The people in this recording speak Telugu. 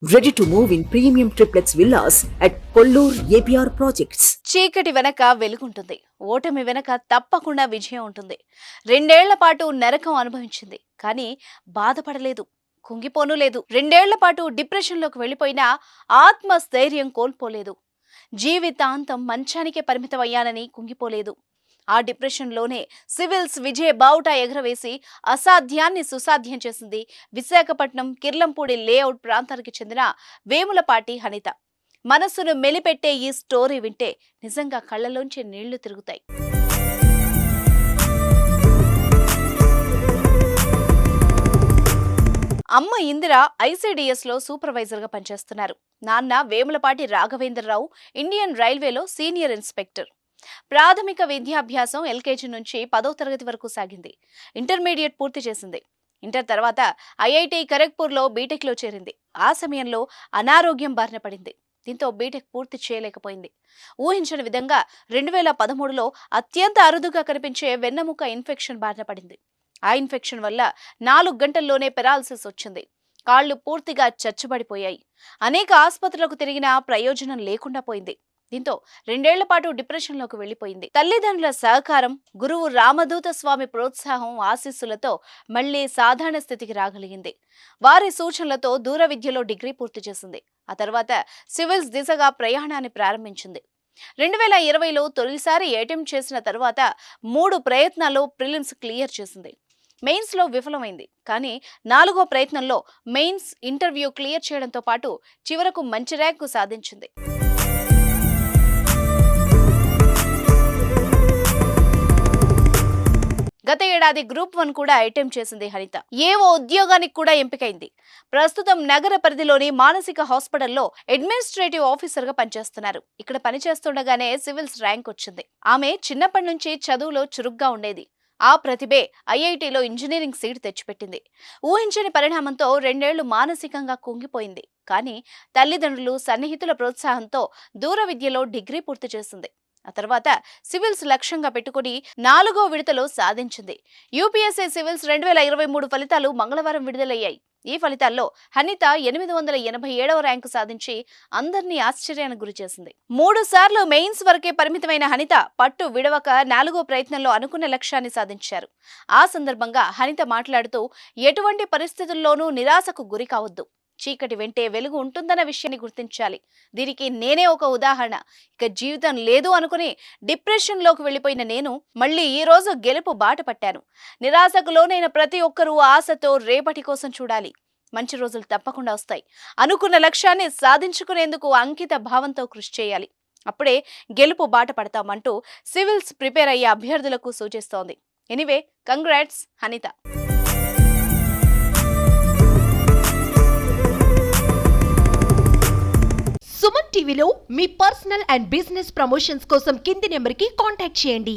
Ready to move in premium triplex villas at Kollur APR Projects. చీకటి వెనక వెలుగుంటుంది. ఓటమి వెనక తప్పకుండా విజయం ఉంటుంది. 2 ఏళ్ల పాటు నరకం అనుభవించింది. కానీ బాధపడలేదు, కుంగిపోను లేదు. 2 ఏళ్ల పాటు డిప్రెషన్లోకి వెళ్లిపోయినా ఆత్మస్థైర్యం కోల్పోలేదు. జీవితాంతం మంచానికే పరిమితమయ్యానని కుంగిపోలేదు. ఆ డిప్రెషన్లోనే సివిల్స్ విజయ బావుటా ఎగరవేసి అసాధ్యాన్ని సుసాధ్యం చేసింది విశాఖపట్నం కిర్లంపూడి లేఅవుట్ ప్రాంతానికి చెందిన వేములపాటి హనిత. మనసును మెలిపెట్టే ఈ స్టోరీ వింటే నిజంగా కళ్ళలోంచి నీళ్లు తిరుగుతాయి. అమ్మ ఇందిర ICDS లో సూపర్వైజర్ గా పనిచేస్తున్నారు. నాన్న వేములపాటి రాఘవేంద్రరావు ఇండియన్ రైల్వేలో సీనియర్ ఇన్స్పెక్టర్. ప్రాథమిక విద్యాభ్యాసం LKG నుంచి 10వ తరగతి వరకు సాగింది. ఇంటర్మీడియట్ పూర్తి చేసింది. ఇంటర్ తర్వాత IIT ఖరగ్పూర్లో బీటెక్లో చేరింది. ఆ సమయంలో అనారోగ్యం బారిన పడింది. దీంతో బీటెక్ పూర్తి చేయలేకపోయింది. ఊహించని విధంగా 2013లో అత్యంత అరుదుగా కనిపించే వెన్నెముక ఇన్ఫెక్షన్ బారిన పడింది. ఆ ఇన్ఫెక్షన్ వల్ల 4 గంటల్లోనే పెరాలసిస్ వచ్చింది. కాళ్లు పూర్తిగా చచ్చుబడిపోయాయి. అనేక ఆసుపత్రులకు తిరిగినా ప్రయోజనం లేకుండా పోయింది. దీంతో 2 ఏళ్ల పాటు డిప్రెషన్లోకి వెళ్లిపోయింది. తల్లిదండ్రుల సహకారం, గురువు రామదూత స్వామి ప్రోత్సాహం, ఆశీస్సులతో మళ్లీ సాధారణ స్థితికి రాగలిగింది. వారి సూచనలతో దూర విద్యలో డిగ్రీ పూర్తి చేసింది. ఆ తర్వాత సివిల్స్ దిశగా ప్రయాణాన్ని ప్రారంభించింది. 2020లో తొలిసారి అటెంప్ట్ చేసిన తర్వాత 3 ప్రయత్నాల్లో ప్రిలిమ్స్ క్లియర్ చేసింది. మెయిన్స్ లో విఫలమైంది. కానీ 4వ ప్రయత్నంలో మెయిన్స్ ఇంటర్వ్యూ క్లియర్ చేయడంతో పాటు చివరకు మంచి ర్యాంకు సాధించింది. గత ఏడాది గ్రూప్ 1 కూడా అటెంప్ట్ చేసింది హనిత. ఏవో ఉద్యోగానికి కూడా ఎంపికైంది. ప్రస్తుతం నగర పరిధిలోని మానసిక హాస్పిటల్లో అడ్మినిస్ట్రేటివ్ ఆఫీసర్ గా పనిచేస్తున్నారు. ఇక్కడ పనిచేస్తుండగానే సివిల్స్ ర్యాంక్ వచ్చింది. ఆమె చిన్నప్పటి నుంచి చదువులో చురుగ్గా ఉండేది. ఆ ప్రతిభే IITలో ఇంజనీరింగ్ సీట్ తెచ్చిపెట్టింది. ఊహించని పరిణామంతో 2 ఏళ్లు మానసికంగా కుంగిపోయింది. కానీ తల్లిదండ్రులు, సన్నిహితుల ప్రోత్సాహంతో దూర విద్యలో డిగ్రీ పూర్తి చేసింది. ఆ తర్వాత సివిల్స్ లక్ష్యంగా పెట్టుకుని 4వ విడతలో సాధించింది. UPSC సివిల్స్ 2023 ఫలితాలు మంగళవారం విడుదలయ్యాయి. ఈ ఫలితాల్లో హనిత 887వ ర్యాంకు సాధించి అందరినీ ఆశ్చర్యానికి గురిచేసింది. 3 సార్లు మెయిన్స్ వరకే పరిమితమైన హనిత పట్టు విడవక 4వ ప్రయత్నంలో అనుకున్న లక్ష్యాన్ని సాధించారు. ఆ సందర్భంగా హనిత మాట్లాడుతూ, ఎటువంటి పరిస్థితుల్లోనూ నిరాశకు గురి కావద్దు. చీకటి వెంటే వెలుగు ఉంటుందన్న విషయాన్ని గుర్తించాలి. దీనికి నేనే ఒక ఉదాహరణ. ఇక జీవితం లేదు అనుకుని డిప్రెషన్లోకి వెళ్లిపోయిన నేను మళ్ళీ ఈ రోజు గెలుపు బాట పట్టాను. నిరాశకు లోనైన ప్రతి ఒక్కరూ ఆశతో రేపటి కోసం చూడాలి. మంచి రోజులు తప్పకుండా వస్తాయి. అనుకున్న లక్ష్యాన్ని సాధించుకునేందుకు అంకిత భావంతో కృషి చేయాలి. అప్పుడే గెలుపు బాట పడతామంటూ సివిల్స్ ప్రిపేర్ అయ్యే అభ్యర్థులకు సూచిస్తోంది. Anyway, congrats Hanitha. సుమన్ టీవీలో మీ పర్సనల్ అండ్ బిజినెస్ ప్రమోషన్స్ కోసం కింది నెంబర్కి కాంటాక్ట్ చేయండి.